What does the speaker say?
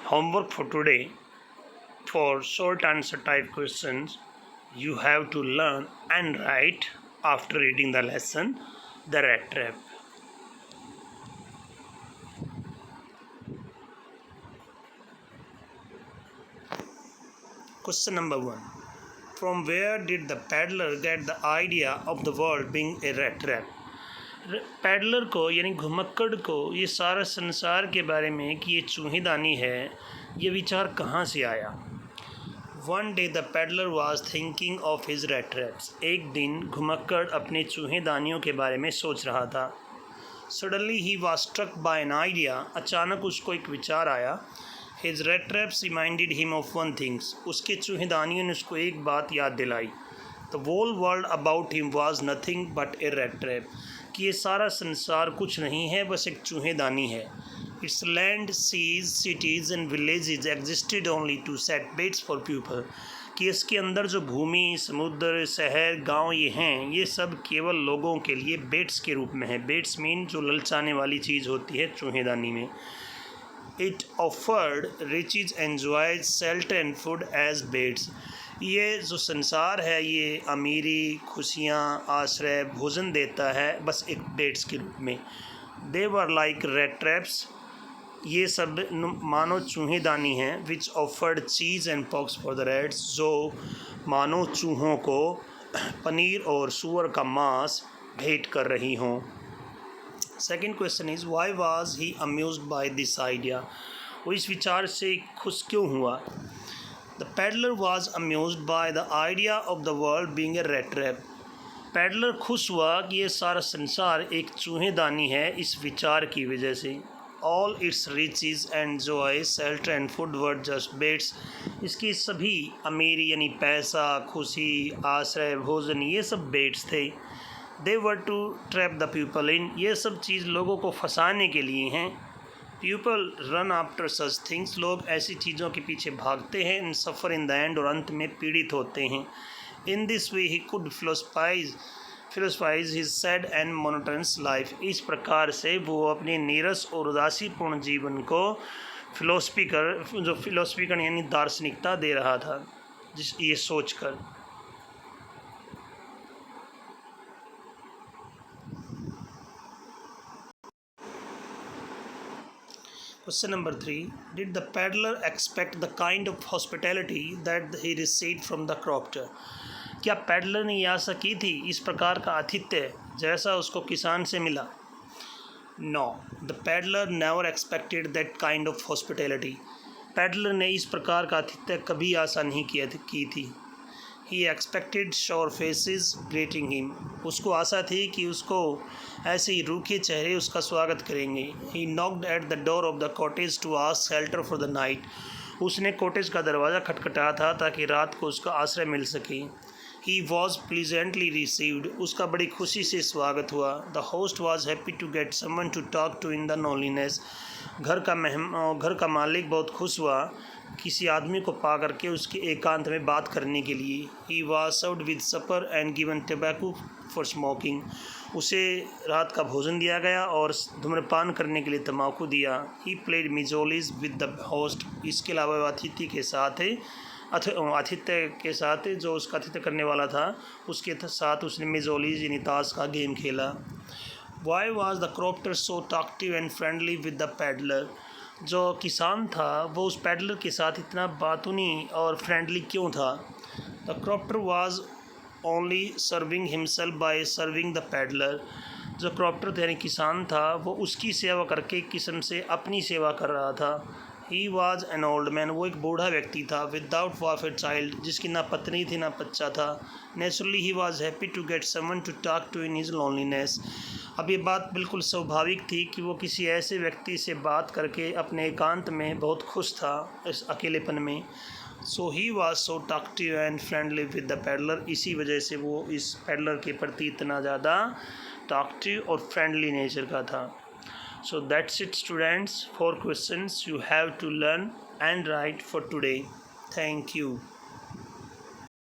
Homework for today, for short answer type questions, you have to learn and write after reading the lesson The Rat Trap. Question number 1. From where did the peddler get the idea of the world being a rat trap? Peddler को यानी घुमक्कड़ को ये सारा संसार के बारे में कि ये चूहेदानी है, ये विचार कहाँ से आया? One day the peddler was thinking of his rat traps. एक दिन घुमक्कड़ अपने चूहेदानियों के बारे में सोच रहा था. सडनली ही was struck by an idea. अचानक उसको एक विचार आया. His rat traps reminded him of one things. उसके चूहेदानियों ने उसको एक बात याद दिलाई. The whole world about him was nothing but a rat trap. कि ये सारा संसार कुछ नहीं है, बस एक चूहेदानी है. Its land, seas, cities and villages existed only to set baits for people. कि इसके अंदर जो भूमि, समुद्र, शहर, गांव ये हैं, ये सब केवल लोगों के लिए बेट्स के रूप में है. बेट्स मीन जो ललचाने वाली चीज़ होती है चूहेदानी में. It offered riches enjoy shelter and food as baits. ये जो संसार है ये अमीरी, खुशियाँ, आश्रय, भोजन देता है, बस एक बेट्स के रूप में. They were like rat traps. ये सब मानो चूहेदानी हैं. Which offered cheese and pox for the rats. जो मानो चूहों को पनीर और सूअर का मांस भेंट कर रही हों. Second question is why was he amused by this idea. वो इस विचार से खुश क्यों हुआ? The peddler was amused by the idea of the world being a rat trap. Peddler खुश हुआ कि ये सारा संसार एक चूहेदानी है इस विचार की वजह से. All its riches and joy, shelter and food were just baits. इसकी सभी अमीरी यानी पैसा, खुशी, आश्रय, भोजन ये सब बेट्स थे. They were to trap the people in. ये सब चीज़ लोगों को फंसाने के लिए हैं. People run after such things. लोग ऐसी चीज़ों के पीछे भागते हैं. And suffer in the end. और अंत में पीड़ित होते हैं. In this way he could philosophize his sad and monotonous life. इस प्रकार से वो अपने नीरस और उदासीपूर्ण जीवन को फिलोसफी कर यानी दार्शनिकता दे रहा था ये सोच कर. Question number 3. Did the peddler expect the kind of hospitality that he received from the crofter? क्या पैडलर ने ये आशा की थी इस प्रकार का आतिथ्य जैसा उसको किसान से मिला? No, the peddler never expected that kind of hospitality. Peddler ने इस प्रकार का आतिथ्य कभी आशा नहीं की थी. He expected sour faces greeting him. उसको आशा थी कि उसको ऐसे ही रूखे चेहरे उसका स्वागत करेंगे. He knocked at the door of the cottage to ask shelter for the night. उसने कॉटेज का दरवाज़ा खटखटाया था ताकि रात को उसका आश्रय मिल सके. He was pleasantly received. उसका बड़ी खुशी से स्वागत हुआ. The host was happy to get someone to talk to in the loneliness. घर का मालिक बहुत खुश हुआ किसी आदमी को पा करके उसके एकांत में बात करने के लिए. He was served with supper and given tobacco for smoking. उसे रात का भोजन दिया गया और धूम्रपान करने के लिए तम्बाकू दिया. He played मिजोलीज with the host. इसके अलावा आतिथ्य के साथ जो उसका आतिथ्य करने वाला था उसके साथ उसने मिजोलीज यानी ताश का गेम खेला. Why was the crofter so talkative and friendly with the peddler? जो किसान था वो उस पैडलर के साथ इतना बातूनी और फ्रेंडली क्यों था? The crofter was only serving himself by serving the peddler. जो क्रॉफ्टर यानी किसान था वो उसकी सेवा करके किस्म से अपनी सेवा कर रहा था. He was an old man. वो एक बूढ़ा व्यक्ति था. Without wife and child. जिसकी ना पत्नी थी ना बच्चा था. Naturally he was happy to get someone to talk to in his loneliness. अब ये बात बिल्कुल स्वाभाविक थी कि वो किसी ऐसे व्यक्ति से बात करके अपने एकांत में बहुत खुश था इस अकेलेपन में. So he was so talkative and friendly with the peddler. इसी वजह से वो इस पैडलर के प्रति इतना ज़्यादा टॉकटिव और फ्रेंडली नेचर का था. So that's it students. 4 questions you have to learn and write for today. Thank you.